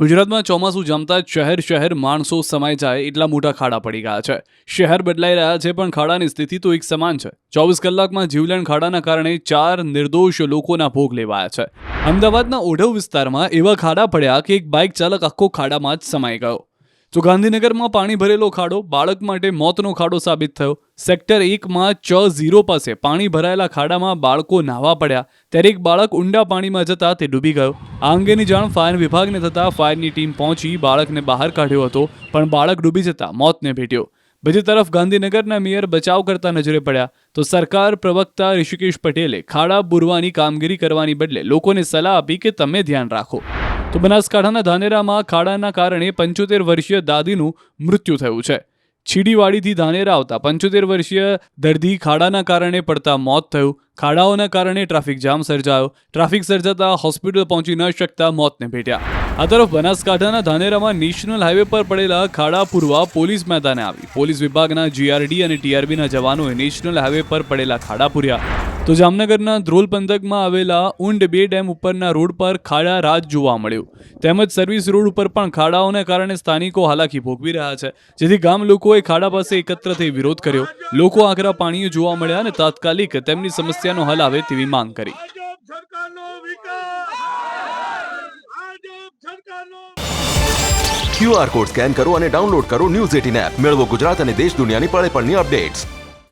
ગુજરાતમાં ચોમાસું જમતા જ શહેર માણસો સમાઈ જાય એટલા મોટા ખાડા પડી ગયા છે. શહેર બદલાઈ રહ્યા છે પણ ખાડાની સ્થિતિ તો એક સમાન છે. 24 કલાકમાં જીવલેણ ખાડાના કારણે 4 નિર્દોષ લોકોના ભોગ લેવાયા છે. અમદાવાદના ઓઢવ વિસ્તારમાં એવા ખાડા પડ્યા કે એક બાઇક ચાલક આખો ખાડામાં જ સમાઈ ગયો. તો ગાંધીનગરમાં પાણી ભરેલો ખાડો બાળક માટે મોતનો ખાડો સાબિત થયો. સેક્ટર 1માં ચ0 પાસે પાણી ભરાયેલા ખાડામાં બાળકો નાહવા પડ્યા ત્યારે એક બાળક ઊંડા પાણીમાં જતા તે ડૂબી ગયો. આ અંગેની જાણ ફાયર વિભાગને થતાં ફાયરની ટીમ પહોંચી બાળકને બહાર કાઢ્યો હતો પણ બાળક ડૂબી જતા મોતને ભેટ્યો. બીજી તરફ ગાંધીનગરના મેયર બચાવ કરતા નજરે પડ્યા તો સરકાર પ્રવક્તા ઋષિકેશ પટેલે ખાડા પૂરવાની કામગીરી કરવાની બદલે લોકોને સલાહ આપી કે તમે ધ્યાન રાખો. તો બનાસકાંઠાના ધાનેરામાં ખાડાના કારણે 75 વર્ષીય દાદીનું મૃત્યુ થયું છે. છીડીવાડીથી ધાનેરા આવતા 75 વર્ષીય દર્દી ખાડાના કારણે પડતા મોત થયું. ખાડાઓના કારણે ટ્રાફિક જામ સર્જાયો. ટ્રાફિક સર્જાતા હોસ્પિટલ પહોંચી ન શકતા મોતને ભેટ્યા. આ તરફ બનાસકાંઠાના ધાનેરામાં નેશનલ હાઈવે પર પડેલા ખાડા પૂરવા પોલીસ મેદાને આવી. પોલીસ વિભાગના જીઆરડી અને ટીઆરબીના જવાનોએ નેશનલ હાઈવે પર પડેલા ખાડા પૂર્યા. તો જામનગરના ધ્રોલ પંથકમાં આવેલા ઊંડ 2 ડેમ ઉપરના રોડ પર ખાડા રાજ જોવા મળ્યું. તેમજ સર્વિસ રોડ ઉપર પણ ખાડાઓને કારણે સ્થાનિકો હાલાકી ભોગવી રહ્યા છે, જેથી ગામ લોકોએ ખાડા પાસે એકત્ર થઈ વિરોધ કર્યો. લોકો આકરા પાણીએ જોવા મળ્યા અને તાત્કાલિક તેમની સમસ્યાનો હલ આવે તેવી માંગ કરી. QR કોડ સ્કેન કરો અને ડાઉનલોડ કરો ન્યૂઝ 18 એપ. મેળવો ગુજરાત અને દેશ દુનિયાની પળે પળની અપડેટ્સ.